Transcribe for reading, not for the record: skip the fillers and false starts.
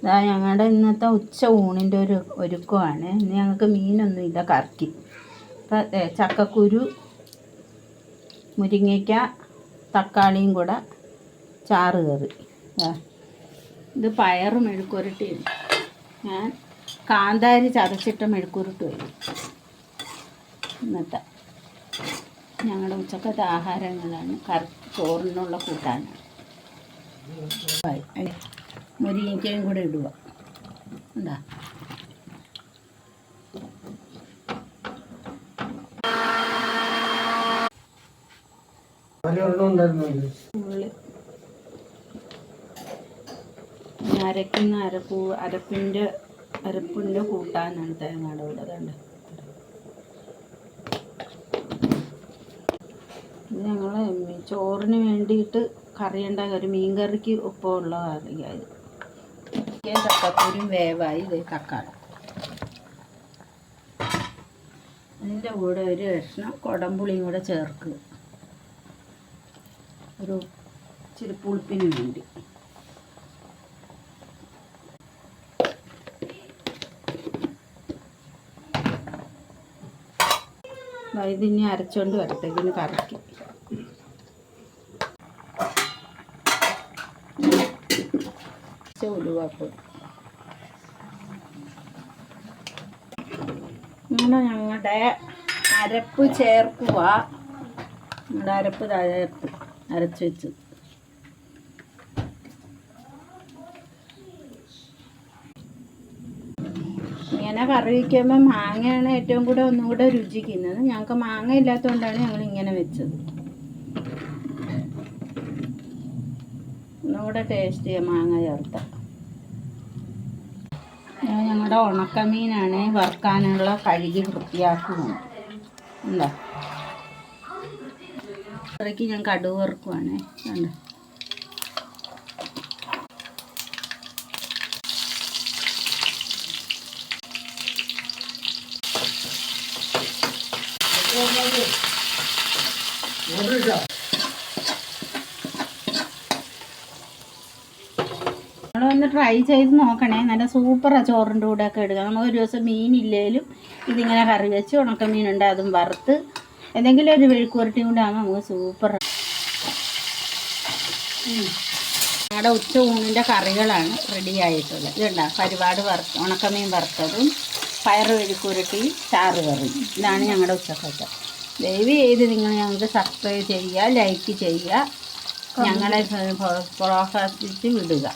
ഇതാ ഞങ്ങളുടെ ഇന്നത്തെ ഉച്ച ഊണിൻ്റെ ഒരുക്കമാണ്. ഇന്ന് ഞങ്ങൾക്ക് മീനൊന്നുമില്ല, കറക്കി. അപ്പം ചക്കക്കുരു, മുരിങ്ങയ്ക്ക, തക്കാളിയും കൂടെ ചാറ് കറി. ഇത് പയറ് മെഴുക്കുരുട്ടിയാണ്. ഞാൻ കാന്താരി ചതച്ചിട്ട മെഴുക്കുരുട്ട് വരും. ഇന്നത്തെ ഞങ്ങളുടെ ഉച്ചക്കത്തെ ആഹാരങ്ങളാണ്. ചോറിനുള്ള കൂട്ടാനാണ്. മുരിങ്ങയ്ക്കയും കൂടെ ഇടുക. എന്താ ഉള്ളി അരയ്ക്കുന്ന അരപ്പിൻ്റെ കൂട്ടാനാണ് തേങ്ങയുടെ കൂടെ. കണ്ട് ഇത് ഞങ്ങൾ ചോറിന് വേണ്ടിയിട്ട് കറി ഉണ്ടാക്കി, ഒരു മീൻ കറിക്ക് ഒപ്പമുള്ള കറിയായത്. ചക്കക്കുരും വേവായി. ഇത് തക്കാളി, അതിൻ്റെ കൂടെ ഒരു കഷ്ണം കുടംപുളിയും കൂടെ ചേർക്കുക, ഒരു ഇച്ചിരി പുളിപ്പിന് വേണ്ടി. ഇതിനി അരച്ചുകൊണ്ട് വരത്തേക്കിന് കറക്കി. ഉലുവാപ്പൊടി ഇങ്ങനെ ഞങ്ങളുടെ അരപ്പ് ചേർക്കുക. ഞങ്ങളുടെ അരപ്പ് ചേർത്ത് അരച്ച് വെച്ച് ഇങ്ങനെ കറി വയ്ക്കുമ്പോൾ മാങ്ങയാണ് ഏറ്റവും കൂടെ ഒന്നും കൂടെ രുചിക്കുന്നത്. ഞങ്ങൾക്ക് മാങ്ങ ഇല്ലാത്തതുകൊണ്ടാണ് ഞങ്ങൾ ഇങ്ങനെ വെച്ചത്. ഒന്നും കൂടെ ടേസ്റ്റ് ചെയ്യാം മാങ്ങ ചേർത്ത. ഞങ്ങളുടെ ഉണക്കമീനാണ് വറുക്കാനുള്ള കഴുകി വൃത്തിയാക്കുകയാണ്. എന്താ അത്രയ്ക്ക് ഞാൻ കടുക് വറുക്കുവാണ്. കണ്ടോ നിങ്ങളൊന്ന് ട്രൈ ചെയ്ത് നോക്കണേ. നല്ല സൂപ്പറാണ് ചോറിൻ്റെ കൂടെ ഒക്കെ ഇടുക. നമുക്ക് ഒരു ദിവസം മീനില്ലേലും ഇതിങ്ങനെ കറി വെച്ച് ഉണക്കമീനുണ്ട് അതും വറുത്ത് എന്തെങ്കിലും ഒരു മെഴുക്കുവരട്ടിയും കൂടെ ആകുമ്പോൾ നമുക്ക് സൂപ്പറാണ്. ഞങ്ങളുടെ ഉച്ച ഊണിൻ്റെ കറികളാണ് റെഡി ആയിട്ടുള്ളത്. ഇതുണ്ടാ പരിപാട് ഉണക്കമീൻ വറുത്തതും പയറ് മെഴുക്കുവരട്ടിയും ചാറ് കറിയും. ഇതാണ് ഞങ്ങളുടെ ഉച്ചക്കത്തെ. ദയവ് ചെയ്ത് നിങ്ങൾ ഞങ്ങൾക്ക് സബ്സ്ക്രൈബ് ചെയ്യുക, ലൈക്ക് ചെയ്യുക, ഞങ്ങളെ പ്രോത്സാഹിപ്പിച്ച് വിടുക.